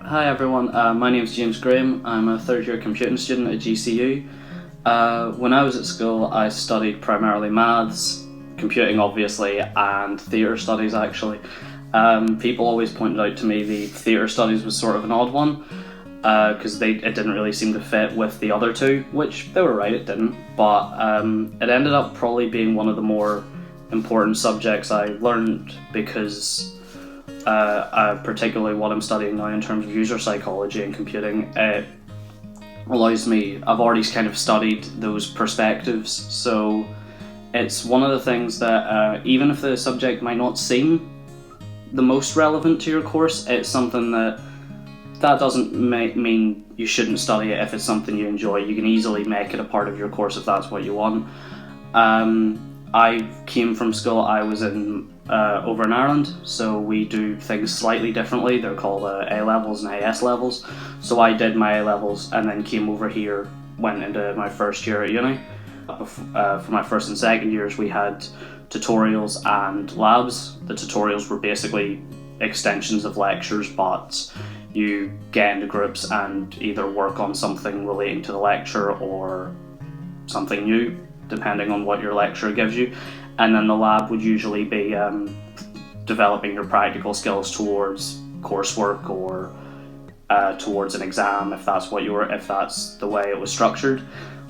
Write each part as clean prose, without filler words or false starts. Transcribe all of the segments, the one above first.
Hi everyone, my name is James Graham. I'm a third year computing student at GCU. When I was at school I studied primarily maths, computing obviously, and theatre studies actually. People always pointed out to me the theatre studies was sort of an odd one because it didn't really seem to fit with the other two, which they were right, it didn't, but it ended up probably being one of the more important subjects I learned because particularly what I'm studying now in terms of user psychology and computing, it allows me, I've already kind of studied those perspectives, so it's one of the things that even if the subject might not seem the most relevant to your course, it's something that doesn't mean you shouldn't study it if it's something you enjoy. You can easily make it a part of your course if that's what you want. I came from school, I was in over in Ireland, so we do things slightly differently. They're called A-levels and AS levels. So I did my A-levels and then came over here, went into my first year at uni. For my first and second years we had tutorials and labs. The tutorials were basically extensions of lectures, but you get into groups and either work on something relating to the lecture or something new, depending on what your lecturer gives you. And then the lab would usually be developing your practical skills towards coursework or towards an exam if that's the way it was structured.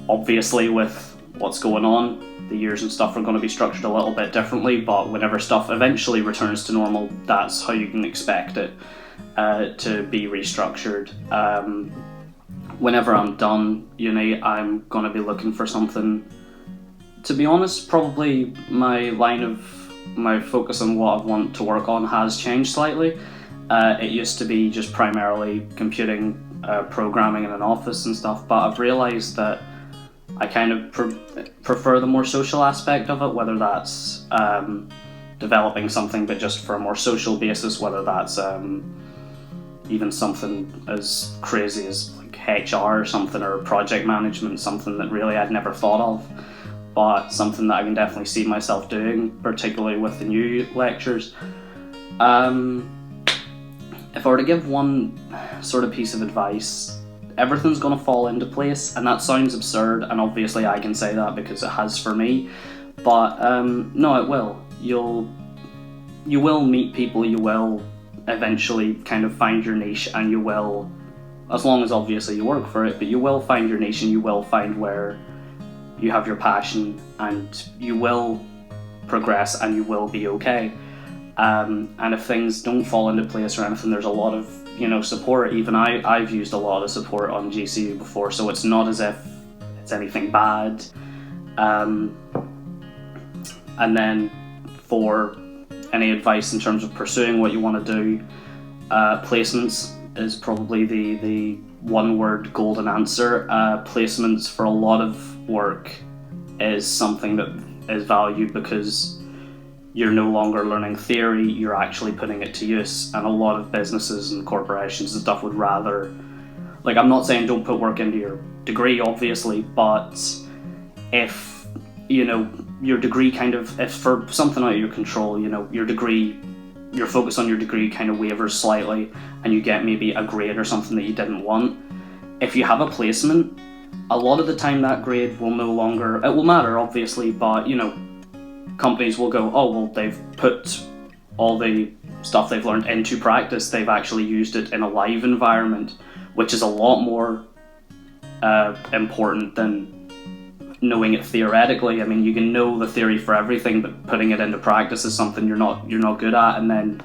Obviously with what's going on, the years and stuff are going to be structured a little bit differently, but whenever stuff eventually returns to normal, that's how you can expect it to be restructured. Whenever I'm done uni, I'm going to be looking for something. To be honest, probably my focus on what I want to work on has changed slightly. It used to be just primarily computing, programming in an office and stuff, but I've realised that I kind of prefer the more social aspect of it, whether that's developing something but just for a more social basis, whether that's even something as crazy as like HR or something, or project management, something that really I'd never thought of, but something that I can definitely see myself doing, particularly with the new lectures. If I were to give one sort of piece of advice, everything's going to fall into place, and that sounds absurd, and obviously I can say that because it has for me, but no, it will. You will meet people, you will eventually kind of find your niche, and you will, as long as obviously you work for it, but you will find your niche and you will find where you have your passion, and you will progress and you will be okay. And if things don't fall into place or anything, there's a lot of support. Even I've used a lot of support on GCU before, so it's not as if it's anything bad. And then for any advice in terms of pursuing what you want to do, placements is probably the one word golden answer. Placements for a lot of work is something that is valued because you're no longer learning theory, you're actually putting it to use, and a lot of businesses and corporations and stuff would rather, like, I'm not saying don't put work into your degree obviously, but if your degree if for something out of your control, your focus on your degree kind of wavers slightly and you get maybe a grade or something that you didn't want, if you have a placement, a lot of the time that grade will no longer, it will matter obviously, but companies will go, oh well, they've put all the stuff they've learned into practice, they've actually used it in a live environment, which is a lot more important than knowing it theoretically. I mean, you can know the theory for everything, but putting it into practice is something you're not good at, and then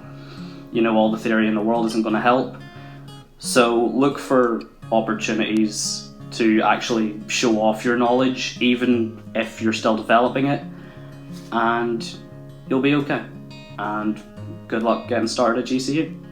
all the theory in the world isn't going to help. So look for opportunities to actually show off your knowledge, even if you're still developing it, and you'll be okay. And good luck getting started at GCU.